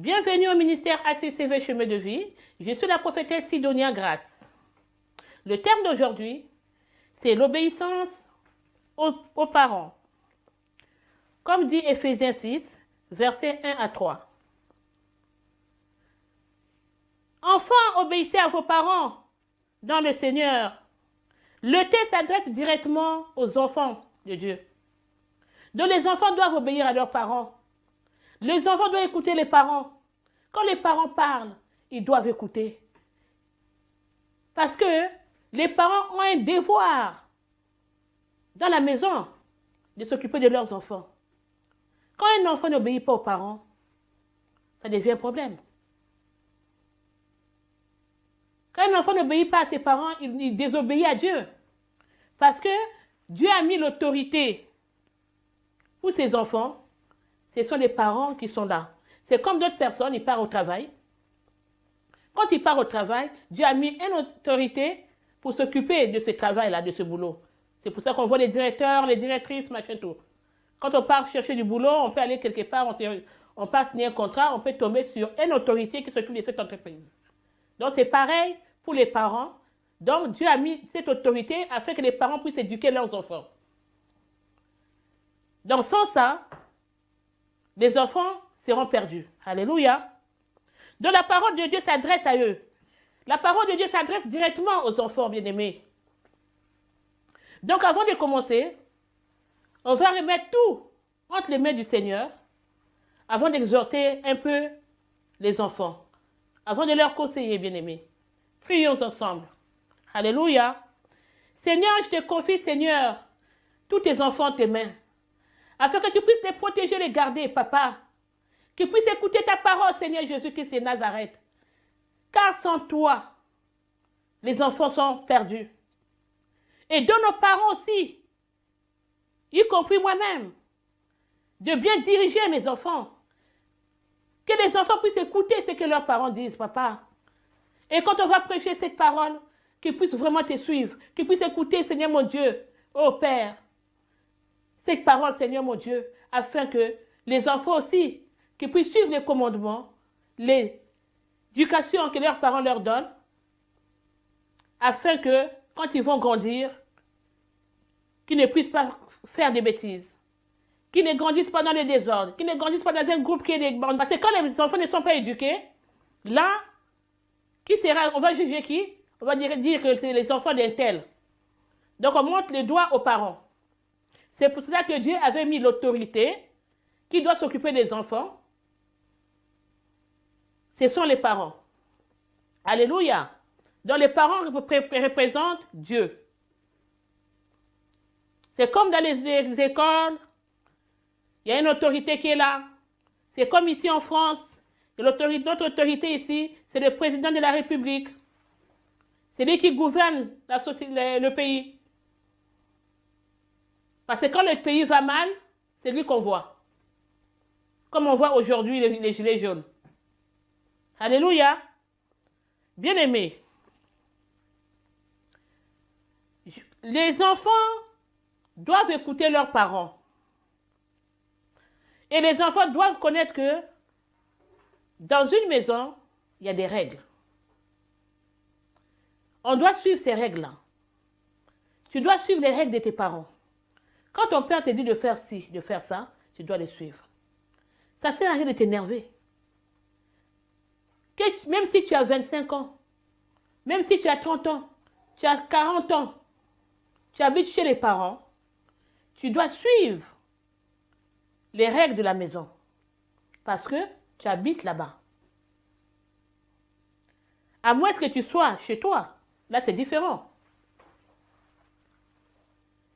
Bienvenue au ministère ACCV Chemin de Vie. Je suis la prophétesse Sidonia Grace. Le terme d'aujourd'hui, c'est l'obéissance aux parents. Comme dit Éphésiens 6, versets 1 à 3. Enfants, obéissez à vos parents dans le Seigneur. Le texte s'adresse directement aux enfants de Dieu. Donc les enfants doivent obéir à leurs parents. Les enfants doivent écouter les parents. Quand les parents parlent, ils doivent écouter. Parce que les parents ont un devoir dans la maison de s'occuper de leurs enfants. Quand un enfant n'obéit pas aux parents, ça devient un problème. Quand un enfant n'obéit pas à ses parents, il désobéit à Dieu. Parce que Dieu a mis l'autorité pour ses enfants. Ce sont les parents qui sont là. C'est comme d'autres personnes, ils partent au travail. Quand ils partent au travail, Dieu a mis une autorité pour s'occuper de ce travail-là, de ce boulot. C'est pour ça qu'on voit les directeurs, les directrices, machin tout. Quand on part chercher du boulot, on peut aller quelque part, on part signer un contrat, on peut tomber sur une autorité qui s'occupe de cette entreprise. Donc c'est pareil pour les parents. Donc Dieu a mis cette autorité afin que les parents puissent éduquer leurs enfants. Donc sans ça, les enfants seront perdus. Alléluia. Donc la parole de Dieu s'adresse à eux. La parole de Dieu s'adresse directement aux enfants bien-aimés. Donc avant de commencer, on va remettre tout entre les mains du Seigneur avant d'exhorter un peu les enfants, avant de leur conseiller, bien-aimés. Prions ensemble. Alléluia. Seigneur, je te confie, Seigneur, tous tes enfants entre tes mains, afin que tu puisses les protéger, les garder, papa. Qu'ils puissent écouter ta parole, Seigneur Jésus-Christ et Nazareth. Car sans toi, les enfants sont perdus. Et donne nos parents aussi, y compris moi-même, de bien diriger mes enfants. Que les enfants puissent écouter ce que leurs parents disent, papa. Et quand on va prêcher cette parole, qu'ils puissent vraiment te suivre, qu'ils puissent écouter, Seigneur mon Dieu, ô Père, cette parole, Seigneur mon Dieu, afin que les enfants aussi, qu'ils puissent suivre les commandements, l'éducation que leurs parents leur donnent, afin que, quand ils vont grandir, qu'ils ne puissent pas faire des bêtises, qu'ils ne grandissent pas dans le désordre, qu'ils ne grandissent pas dans un groupe qui est des bandes. Parce que quand les enfants ne sont pas éduqués, là, on va juger qui? On va dire que c'est les enfants d'un tel. Donc on montre le doigt aux parents. C'est pour cela que Dieu avait mis l'autorité qui doit s'occuper des enfants. Ce sont les parents. Alléluia. Donc les parents représentent Dieu. C'est comme dans les écoles, il y a une autorité qui est là. C'est comme ici en France, notre autorité ici, c'est le président de la République. C'est lui qui gouverne le pays. Parce que quand le pays va mal, c'est lui qu'on voit. Comme on voit aujourd'hui les gilets jaunes. Alléluia. Bien-aimés. Les enfants doivent écouter leurs parents. Et les enfants doivent connaître que dans une maison, il y a des règles. On doit suivre ces règles-là. Tu dois suivre les règles de tes parents. Quand ton père te dit de faire ci, de faire ça, tu dois les suivre. Ça ne sert à rien de t'énerver. Même si tu as 25 ans, même si tu as 30 ans, tu as 40 ans, tu habites chez les parents, tu dois suivre les règles de la maison. Parce que tu habites là-bas. À moins que tu sois chez toi. Là, c'est différent.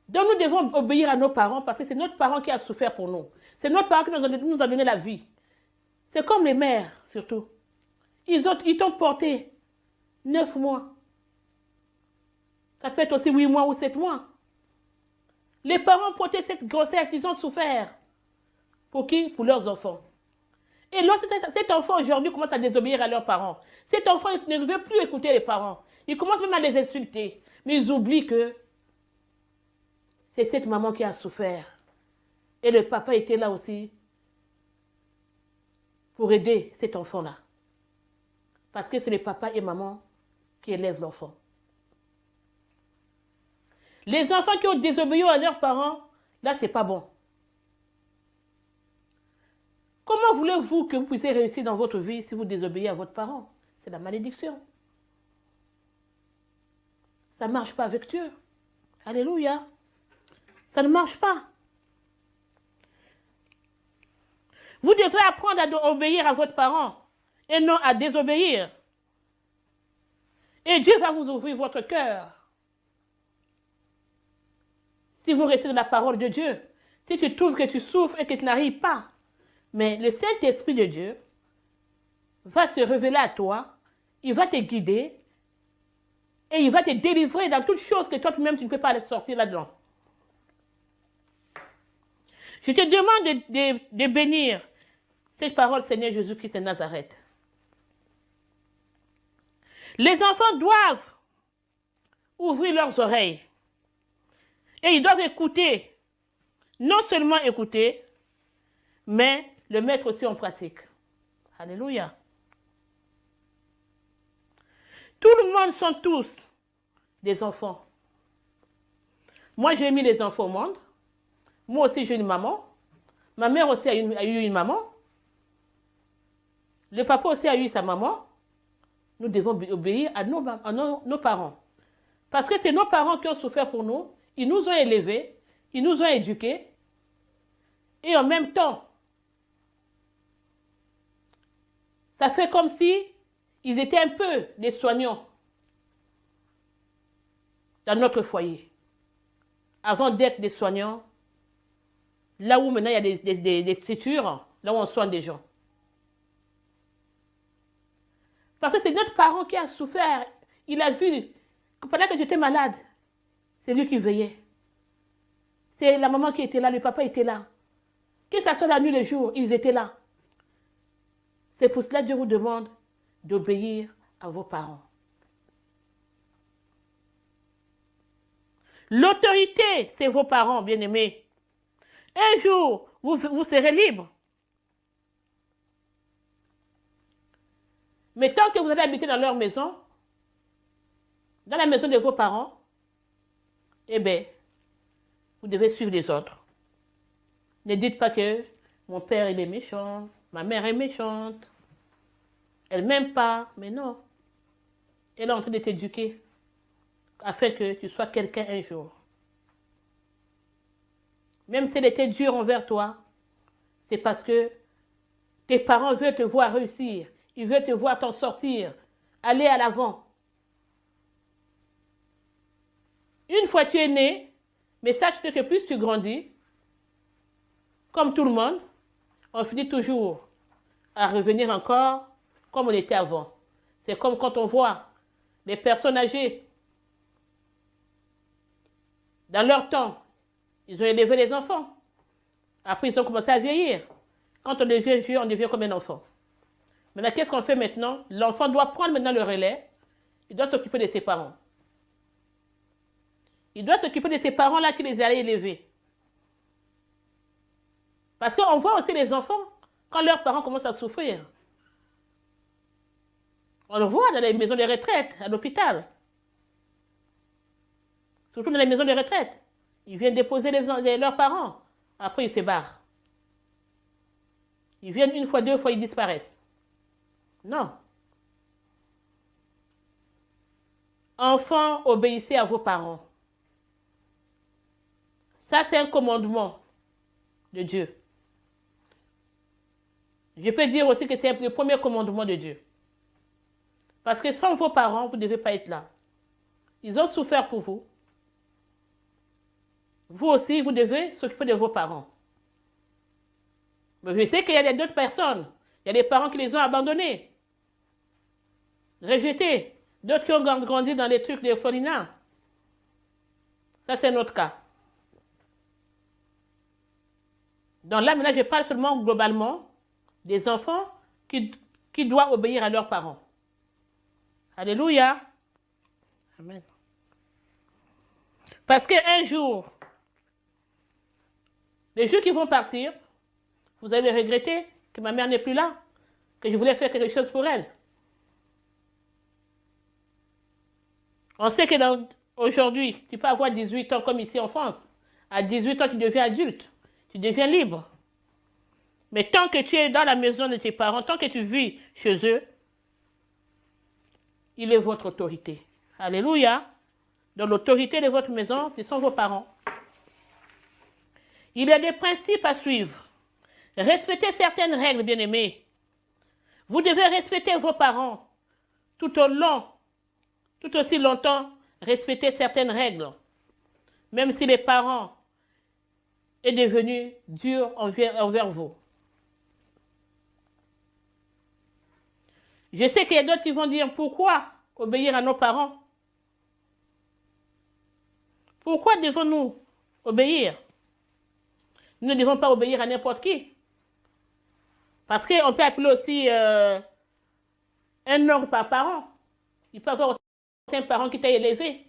Donc, nous devons obéir à nos parents parce que c'est notre parent qui a souffert pour nous. C'est notre parent qui nous a donné la vie. C'est comme les mères, surtout. Ils t'ont porté 9 mois. Ça peut être aussi 8 mois ou 7 mois. Les parents ont porté cette grossesse, ils ont souffert. Pour qui? Pour leurs enfants. Et lorsque cet enfant aujourd'hui commence à désobéir à leurs parents, cet enfant ne veut plus écouter les parents. Il commence même à les insulter. Mais ils oublient que c'est cette maman qui a souffert. Et le papa était là aussi pour aider cet enfant-là. Parce que c'est les papas et maman qui élèvent l'enfant. Les enfants qui ont désobéi à leurs parents, là, c'est pas bon. Comment voulez-vous que vous puissiez réussir dans votre vie si vous désobéissez à votre parent? C'est la malédiction. Ça ne marche pas avec Dieu. Alléluia. Ça ne marche pas. Vous devrez apprendre à obéir à votre parent et non à désobéir. Et Dieu va vous ouvrir votre cœur. Si vous restez dans la parole de Dieu, si tu trouves que tu souffres et que tu n'arrives pas, mais le Saint-Esprit de Dieu va se révéler à toi, il va te guider et il va te délivrer dans toutes choses que toi-même tu ne peux pas sortir là-dedans. Je te demande de bénir cette parole, Seigneur Jésus-Christ de Nazareth. Les enfants doivent ouvrir leurs oreilles et ils doivent écouter, non seulement écouter, mais le mettre aussi en pratique. Alléluia. Tout le monde sont tous des enfants. Moi, j'ai mis les enfants au monde. Moi aussi, j'ai une maman. Ma mère aussi a eu une maman. Le papa aussi a eu sa maman. Nous devons obéir à nos parents. Parce que c'est nos parents qui ont souffert pour nous. Ils nous ont élevés. Ils nous ont éduqués. Et en même temps, ça fait comme si ils étaient un peu des soignants dans notre foyer. Avant d'être des soignants, là où maintenant il y a des structures, là où on soigne des gens. Parce que c'est notre parent qui a souffert. Il a vu que pendant que j'étais malade, c'est lui qui veillait. C'est la maman qui était là, le papa était là. Que ce soit la nuit, le jour, ils étaient là. C'est pour cela que Dieu vous demande d'obéir à vos parents. L'autorité, c'est vos parents, bien-aimés. Un jour, vous serez libre. Mais tant que vous allez habiter dans leur maison, dans la maison de vos parents, eh bien, vous devez suivre les autres. Ne dites pas que mon père il est méchant, ma mère est méchante, elle ne m'aime pas, mais non. Elle est en train de t'éduquer afin que tu sois quelqu'un un jour. Même si elle était dure envers toi, c'est parce que tes parents veulent te voir réussir. Ils veulent te voir t'en sortir, aller à l'avant. Une fois tu es né, mais sache que plus tu grandis, comme tout le monde, on finit toujours à revenir encore comme on était avant. C'est comme quand on voit les personnes âgées. Dans leur temps, ils ont élevé les enfants. Après, ils ont commencé à vieillir. Quand on devient vieux, on devient comme un enfant. Maintenant, qu'est-ce qu'on fait maintenant? L'enfant doit prendre maintenant le relais. Il doit s'occuper de ses parents. Il doit s'occuper de ces parents-là qui les a élevés. Parce qu'on voit aussi les enfants, quand leurs parents commencent à souffrir. On le voit dans les maisons de retraite, à l'hôpital. Surtout dans les maisons de retraite. Ils viennent déposer leurs parents. Après, ils se barrent. Ils viennent une fois, deux fois, ils disparaissent. Non. Enfants, obéissez à vos parents. Ça, c'est un commandement de Dieu. Je peux dire aussi que c'est le premier commandement de Dieu. Parce que sans vos parents, vous ne devez pas être là. Ils ont souffert pour vous. Vous aussi, vous devez s'occuper de vos parents. Mais je sais qu'il y a d'autres personnes. Il y a des parents qui les ont abandonnés, rejetés. D'autres qui ont grandi dans les trucs de orphelinat. Ça, c'est notre cas. Donc là, maintenant, je parle seulement globalement des enfants qui doivent obéir à leurs parents. Alléluia. Amen. Parce qu'un jour, les jours qui vont partir, vous allez regretter que ma mère n'est plus là. que je voulais faire quelque chose pour elle. On sait que aujourd'hui, tu peux avoir 18 ans comme ici en France. À 18 ans, tu deviens adulte. Tu deviens libre. Mais tant que tu es dans la maison de tes parents, tant que tu vis chez eux, il est votre autorité. Alléluia. Donc l'autorité de votre maison, ce sont vos parents. Il y a des principes à suivre. Respectez certaines règles, bien-aimés. Vous devez respecter vos parents tout aussi longtemps, respecter certaines règles. Même si les parents est devenu dur envers vous. Je sais qu'il y a d'autres qui vont dire pourquoi obéir à nos parents? Pourquoi devons-nous obéir? Nous ne devons pas obéir à n'importe qui. Parce qu'on peut appeler aussi un oncle par parent. Il peut avoir aussi un parent qui t'a élevé.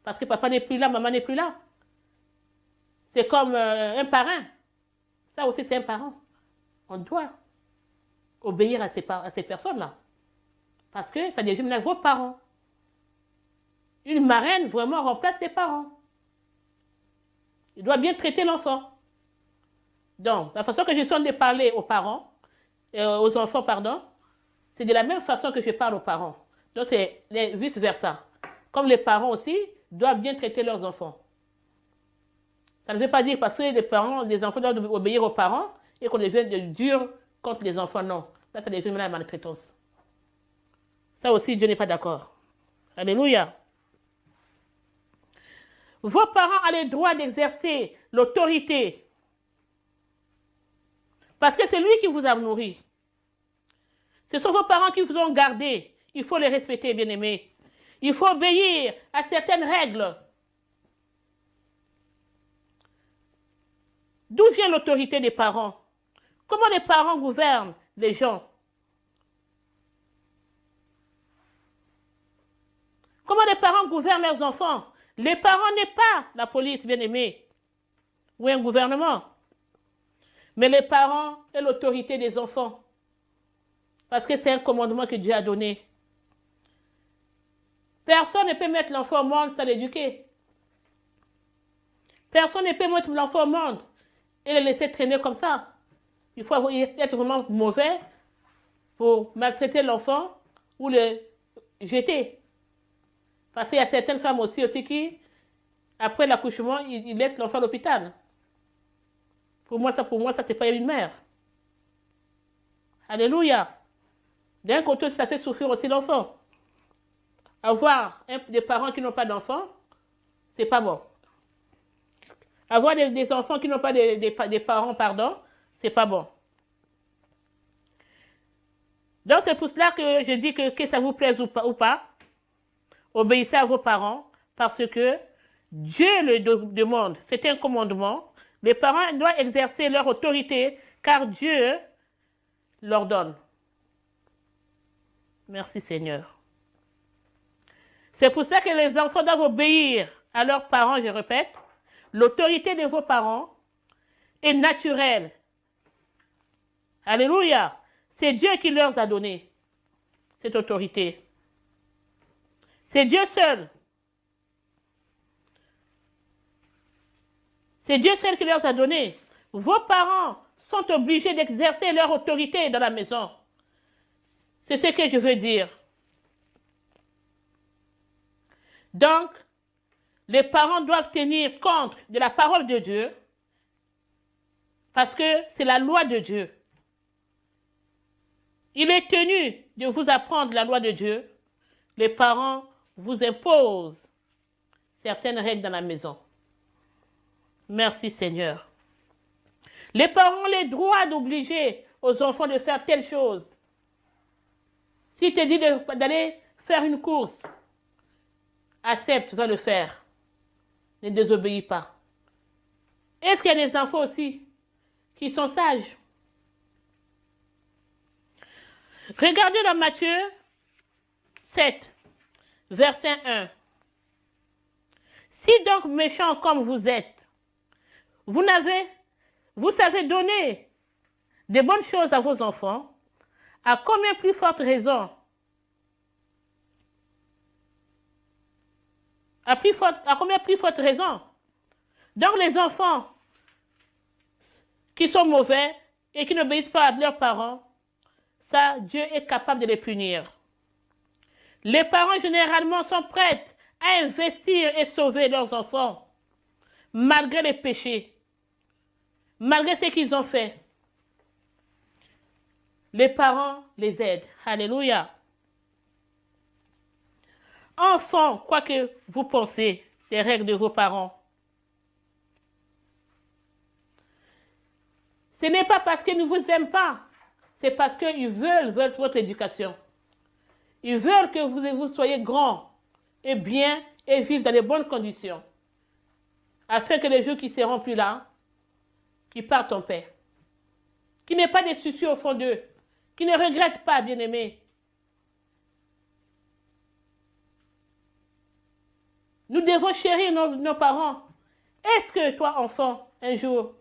Parce que papa n'est plus là, maman n'est plus là. C'est comme un parrain. Ça aussi, c'est un parent. On doit obéir à ces personnes-là. Parce que ça devient maintenant vos parents. Une marraine vraiment remplace les parents. Il doit bien traiter l'enfant. Donc, la façon que je sens de parler aux parents, aux enfants, pardon, c'est de la même façon que je parle aux parents. Donc, c'est vice-versa. Comme les parents aussi doivent bien traiter leurs enfants. Ça ne veut pas dire parce que les enfants doivent obéir aux parents et qu'on devient dur contre les enfants, non. Là, ça devient la maltraitance. Ça aussi, Dieu n'est pas d'accord. Alléluia. Vos parents ont le droit d'exercer l'autorité. Parce que c'est lui qui vous a nourri. Ce sont vos parents qui vous ont gardé. Il faut les respecter, bien-aimés. Il faut obéir à certaines règles. D'où vient l'autorité des parents? Comment les parents gouvernent les gens? Comment les parents gouvernent leurs enfants? Les parents n'est pas la police, bien-aimés, ou un gouvernement. Mais les parents est l'autorité des enfants. Parce que c'est un commandement que Dieu a donné. Personne ne peut mettre l'enfant au monde sans l'éduquer. Personne ne peut mettre l'enfant au monde et le laisser traîner comme ça. Il faut être vraiment mauvais pour maltraiter l'enfant ou le jeter. Parce qu'il y a certaines femmes aussi qui, après l'accouchement, ils laissent l'enfant à l'hôpital. Pour moi, ça, c'est pas une mère. Alléluia. D'un côté, ça fait souffrir aussi l'enfant. Avoir des parents qui n'ont pas d'enfants, c'est pas bon. Avoir des enfants qui n'ont pas des parents, pardon, c'est pas bon. Donc, c'est pour cela que je dis que ça vous plaise ou pas, obéissez à vos parents, parce que Dieu le demande. C'est un commandement. Les parents doivent exercer leur autorité, car Dieu leur donne. Merci Seigneur. C'est pour ça que les enfants doivent obéir à leurs parents, je répète. L'autorité de vos parents est naturelle. Alléluia. C'est Dieu qui leur a donné cette autorité. C'est Dieu seul. C'est Dieu seul qui leur a donné. Vos parents sont obligés d'exercer leur autorité dans la maison. C'est ce que je veux dire. Donc, les parents doivent tenir compte de la parole de Dieu parce que c'est la loi de Dieu. Il est tenu de vous apprendre la loi de Dieu. Les parents vous imposent certaines règles dans la maison. Merci Seigneur. Les parents ont le droit d'obliger aux enfants de faire telle chose. S'il te dit d'aller faire une course, accepte, va le faire. Ne désobéis pas. Est-ce qu'il y a des enfants aussi qui sont sages? Regardez dans Matthieu 7, verset 1. Si donc méchants comme vous êtes, vous savez donner de bonnes choses à vos enfants, À combien plus forte raison, à combien plus forte raison, donc les enfants qui sont mauvais et qui n'obéissent pas à leurs parents, ça, Dieu est capable de les punir. Les parents, généralement, sont prêts à investir et sauver leurs enfants, malgré les péchés, malgré ce qu'ils ont fait. Les parents les aident. Alléluia. Enfants, quoi que vous pensez des règles de vos parents, ce n'est pas parce qu'ils ne vous aiment pas, c'est parce qu'ils veulent votre éducation. Ils veulent que vous soyez grands et bien et vivent dans les bonnes conditions, afin que les jours qui seront plus là, qu'ils partent en paix, qu'ils n'aient pas de soucis au fond d'eux, qu'ils ne regrettent pas, bien-aimés. Nous devons chérir nos parents. Est-ce que toi, enfant, un jour,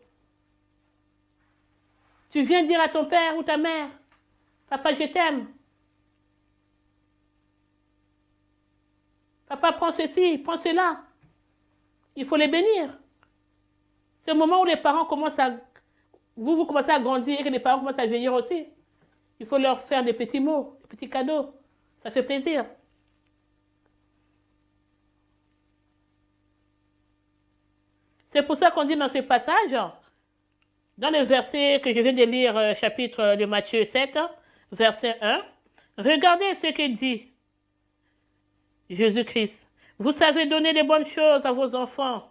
tu viens dire à ton père ou ta mère, « Papa, je t'aime. Papa, prends ceci, prends cela. » Il faut les bénir. C'est le moment où les parents commencent à... Vous commencez à grandir et que les parents commencent à vieillir aussi. Il faut leur faire des petits mots, des petits cadeaux. Ça fait plaisir. C'est pour ça qu'on dit dans ce passage, dans le verset que je viens de lire, chapitre de Matthieu 7, verset 1, regardez ce que dit Jésus-Christ. Vous savez donner les bonnes choses à vos enfants.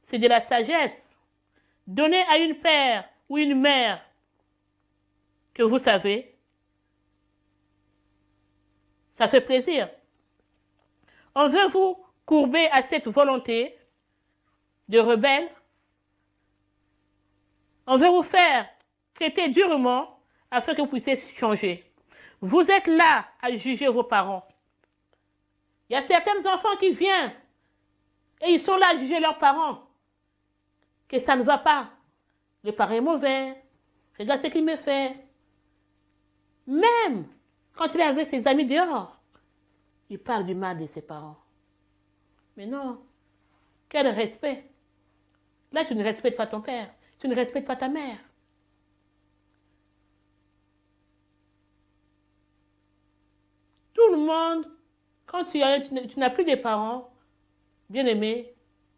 C'est de la sagesse. Donnez à une père ou une mère que vous savez. Ça fait plaisir. On veut vous courber à cette volonté de rebelle. On veut vous faire traiter durement afin que vous puissiez changer. Vous êtes là à juger vos parents. Il y a certains enfants qui viennent et ils sont là à juger leurs parents. Que ça ne va pas. Le parent est mauvais. Regarde ce qu'il me fait. Même quand il est avec ses amis dehors, il parle du mal de ses parents. Mais non. Quel respect. Là, tu ne respectes pas ton père. Tu ne respectes pas ta mère. Tout le monde, quand tu n'as plus de parents, bien aimés,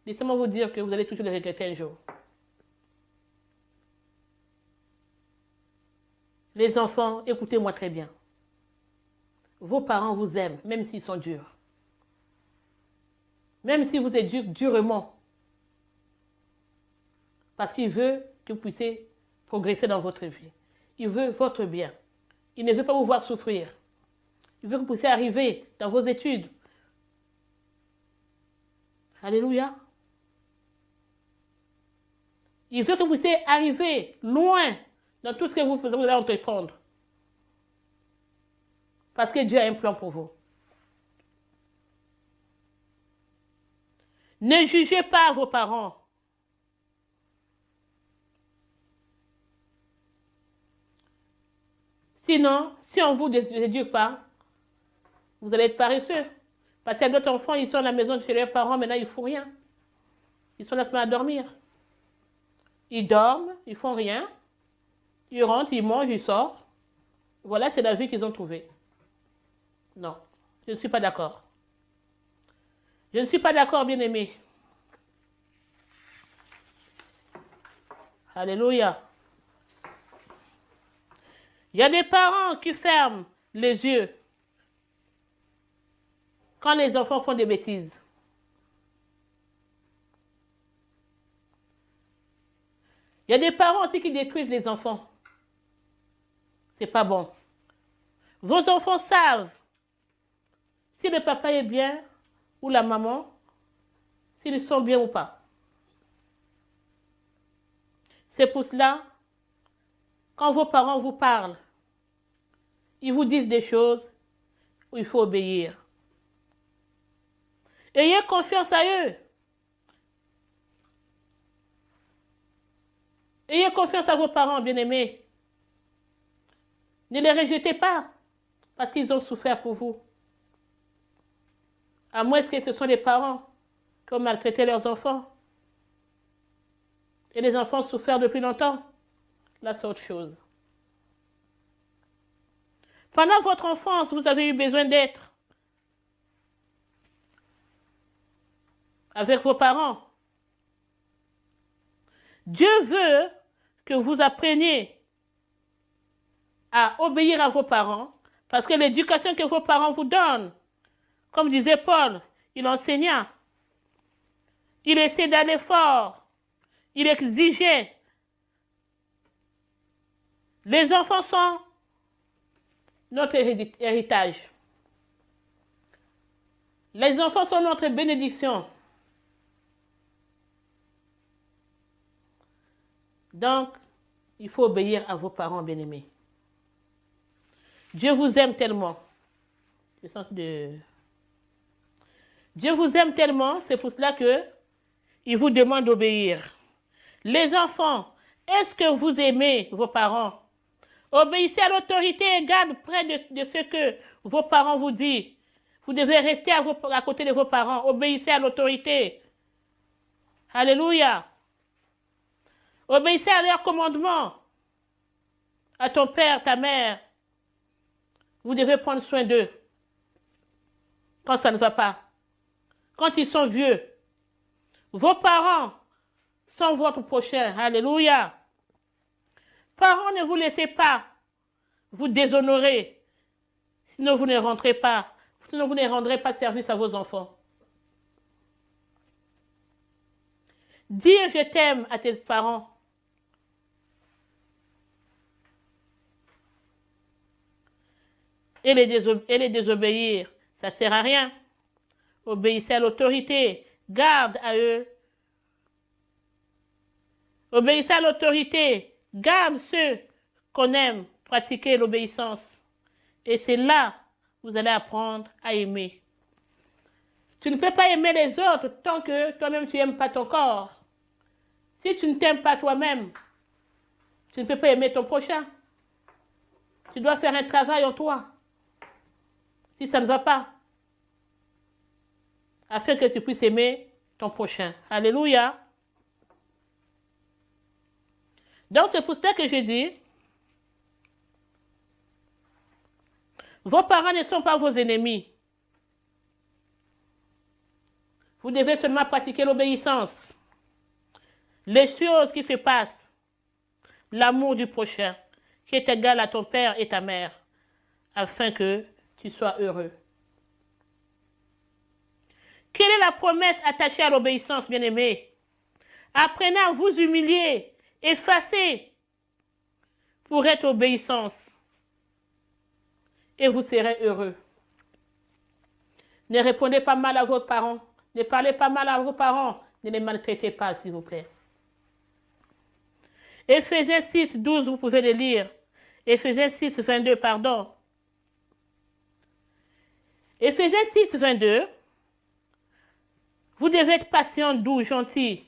laissez-moi vous dire que vous allez toujours les regretter un jour. Les enfants, écoutez-moi très bien. Vos parents vous aiment, même s'ils sont durs. Même si vous éduquent durement. Parce qu'il veut que vous puissiez progresser dans votre vie. Il veut votre bien. Il ne veut pas vous voir souffrir. Il veut que vous puissiez arriver dans vos études. Alléluia. Il veut que vous puissiez arriver loin dans tout ce que vous allez entreprendre. Parce que Dieu a un plan pour vous. Ne jugez pas vos parents. Sinon, si on ne vous éduque pas, vous allez être paresseux. Parce qu'il y a d'autres enfants, ils sont à la maison de chez leurs parents, maintenant ils ne font rien. Ils sont là à dormir. Ils dorment, ils ne font rien. Ils rentrent, ils mangent, ils sortent. Voilà, c'est la vie qu'ils ont trouvée. Non, je ne suis pas d'accord. Je ne suis pas d'accord, bien-aimé. Alléluia. Il y a des parents qui ferment les yeux quand les enfants font des bêtises. Il y a des parents aussi qui détruisent les enfants. C'est pas bon. Vos enfants savent si le papa est bien ou la maman, s'ils sont bien ou pas. C'est pour cela, quand vos parents vous parlent, ils vous disent des choses où il faut obéir. Ayez confiance à eux. Ayez confiance à vos parents, bien-aimés. Ne les rejetez pas, parce qu'ils ont souffert pour vous. À moins que ce sont les parents qui ont maltraité leurs enfants. Et les enfants souffrent depuis longtemps. Là, c'est autre chose. Pendant votre enfance, vous avez eu besoin d'être avec vos parents. Dieu veut que vous appreniez à obéir à vos parents, parce que l'éducation que vos parents vous donnent, comme disait Paul, il enseignait, il essayait d'aller fort, il exigeait. Les enfants sont notre héritage. Les enfants sont notre bénédiction. Donc, il faut obéir à vos parents bien-aimés. Dieu vous aime tellement. Dieu vous aime tellement, c'est pour cela que il vous demande d'obéir. Les enfants, est-ce que vous aimez vos parents? Obéissez à l'autorité et garde près de ce que vos parents vous disent. Vous devez rester à côté de vos parents. Obéissez à l'autorité. Alléluia. Obéissez à leurs commandements. À ton père, ta mère. Vous devez prendre soin d'eux. Quand ça ne va pas. Quand ils sont vieux. Vos parents sont votre prochain. Alléluia. Parents, ne vous laissez pas vous déshonorer. Sinon, vous ne rentrez pas. Sinon, vous ne rendrez pas service à vos enfants. Dire je t'aime à tes parents. Et les désobéir, ça ne sert à rien. Obéissez à l'autorité. Garde à eux. Obéissez à l'autorité. Garde ceux qu'on aime. Pratiquez l'obéissance. Et c'est là que vous allez apprendre à aimer. Tu ne peux pas aimer les autres tant que toi-même tu n'aimes pas ton corps. Si tu ne t'aimes pas toi-même, tu ne peux pas aimer ton prochain. Tu dois faire un travail en toi. Si ça ne va pas. Afin que tu puisses aimer ton prochain. Alléluia. Donc c'est pour cela que je dis, vos parents ne sont pas vos ennemis. Vous devez seulement pratiquer l'obéissance. Les choses qui se passent, l'amour du prochain, qui est égal à ton père et ta mère, afin que tu sois heureux. Quelle est la promesse attachée à l'obéissance, bien-aimés? Apprenez à vous humilier, effacer pour être obéissance. Et vous serez heureux. Ne répondez pas mal à vos parents. Ne parlez pas mal à vos parents. Ne les maltraitez pas, s'il vous plaît. Éphésiens 6, 12, vous pouvez le lire. Éphésiens 6, 22, pardon. Éphésiens 6, 22. Vous devez être patient, doux, gentil.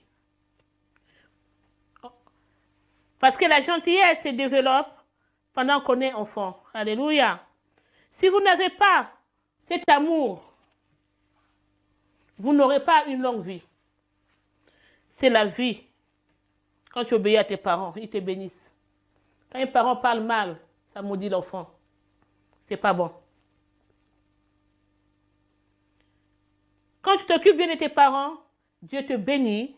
Parce que la gentillesse se développe pendant qu'on est enfant. Alléluia. Si vous n'avez pas cet amour, vous n'aurez pas une longue vie. C'est la vie. Quand tu obéis à tes parents, ils te bénissent. Quand les parents parlent mal, ça maudit l'enfant. C'est pas bon. Quand tu t'occupes bien de tes parents, Dieu te bénit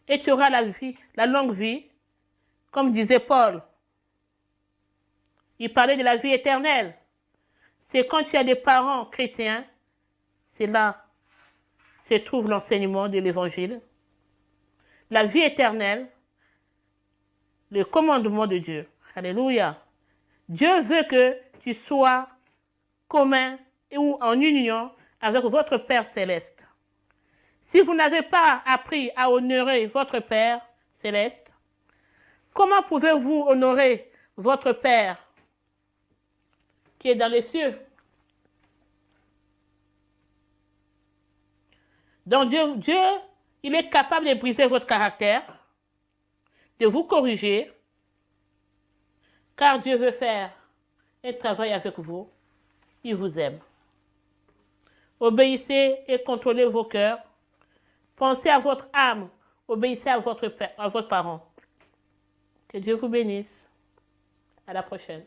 et tu auras la vie, la longue vie, comme disait Paul. Il parlait de la vie éternelle. C'est quand tu as des parents chrétiens, c'est là se trouve l'enseignement de l'évangile. La vie éternelle, le commandement de Dieu. Alléluia. Dieu veut que tu sois commun ou en union avec votre Père céleste. Si vous n'avez pas appris à honorer votre Père céleste, comment pouvez-vous honorer votre Père qui est dans les cieux? Donc Dieu, il est capable de briser votre caractère, de vous corriger, car Dieu veut faire et travaille avec vous. Il vous aime. Obéissez et contrôlez vos cœurs. Pensez à votre âme. Obéissez à votre parent. Que Dieu vous bénisse. À la prochaine.